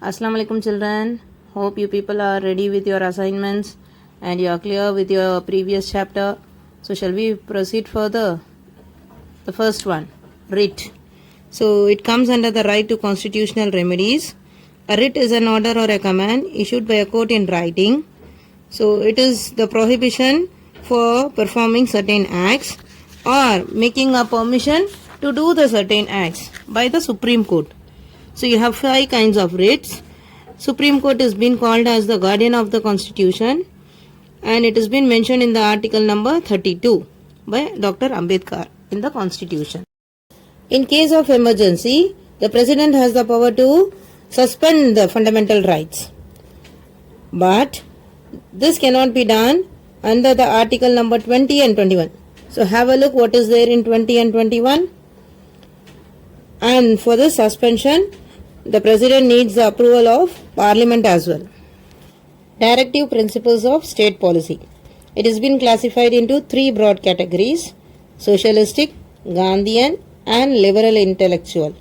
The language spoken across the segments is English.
Assalamu alaikum children. Hope you people are ready with your assignments and you are clear with your previous chapter. So shall we proceed further? The first one, writ. So it comes under the right to constitutional remedies. A writ is an order or a command issued by a court in writing. So it is the prohibition for performing certain acts or making a permission to do the certain acts by the Supreme Court. So you have 5 kinds of writs. Supreme Court has been called as the guardian of the Constitution and it has been mentioned in the article number 32 by Dr. Ambedkar in the Constitution. In case of emergency, the President has the power to suspend the fundamental rights. But this cannot be done under the article number 20 and 21. So have a look what is there in 20 and 21. And for this suspension, the President needs the approval of Parliament as well. Directive principles of state policy. It has been classified into 3 broad categories: socialistic, Gandhian and liberal intellectual.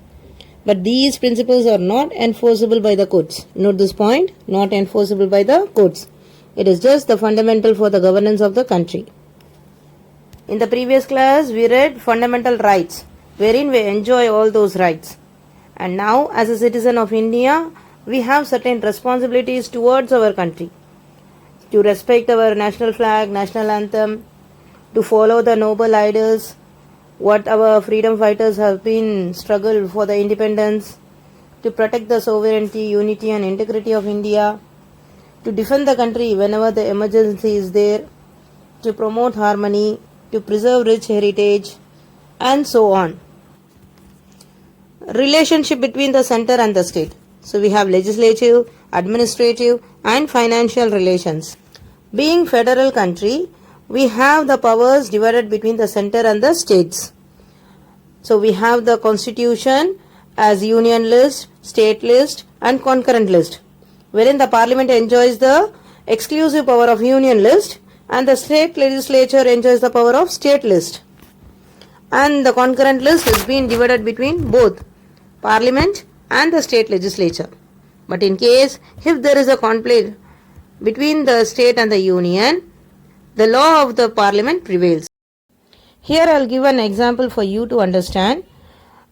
But these principles are not enforceable by the courts. Note this point, not enforceable by the courts. It is just the fundamental for the governance of the country. In the previous class, we read fundamental rights, wherein we enjoy all those rights. And now, as a citizen of India, we have certain responsibilities towards our country. To respect our national flag, national anthem, to follow the noble ideals, what our freedom fighters have been struggled for the independence, to protect the sovereignty, unity and integrity of India, to defend the country whenever the emergency is there, to promote harmony, to preserve rich heritage, and so on. Relationship between the center and the state. So we have legislative, administrative and financial relations. Being federal country, we have the powers divided between the center and the states. So we have the constitution as union list, state list and concurrent list, wherein the parliament enjoys the exclusive power of union list and the state legislature enjoys the power of state list. And the concurrent list is being divided between both Parliament and the state legislature. But in case if there is a conflict between the state and the union, the law of the Parliament prevails. Here I will give an example for you to understand.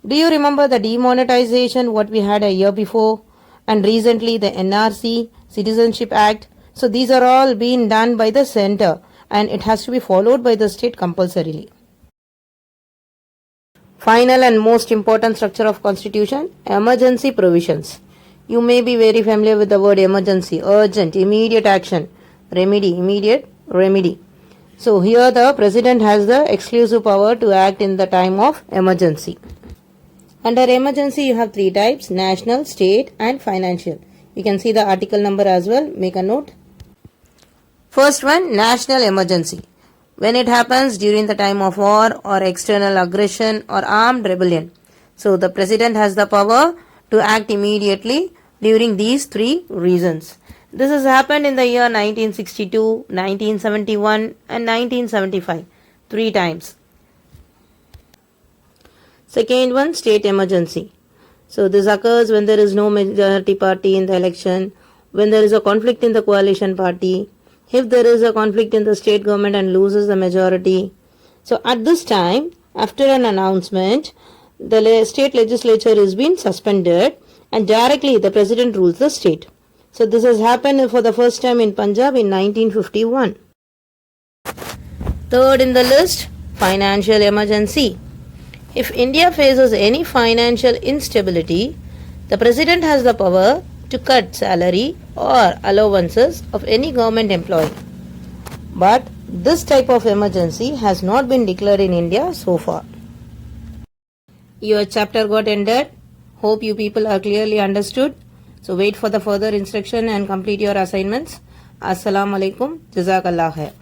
Do you remember the demonetization what we had a year before, and recently the NRC Citizenship Act? So these are all being done by the center and it has to be followed by the state compulsorily. Final and most important structure of Constitution, emergency provisions. You may be very familiar with the word emergency, urgent, immediate action, remedy, immediate remedy. So here the President has the exclusive power to act in the time of emergency. Under emergency you have 3 types, national, state and financial. You can see the article number as well, make a note. First one, national emergency. When it happens during the time of war or external aggression or armed rebellion. So the President has the power to act immediately during these 3 reasons. This has happened in the year 1962, 1971 and 1975, 3 times. Second one, state emergency. So this occurs when there is no majority party in the election, when there is a conflict in the coalition party, if there is a conflict in the state government and loses the majority. So at this time, after an announcement, the state legislature is being suspended and directly the President rules the state. So this has happened for the first time in Punjab in 1951. Third in the list, financial emergency. If India faces any financial instability, the President has the power to cut salary or allowances of any government employee. But this type of emergency has not been declared in India so far. Your chapter got ended. Hope you people are clearly understood. So wait for the further instruction and complete your assignments. Assalamu alaikum. Jazakallah khair.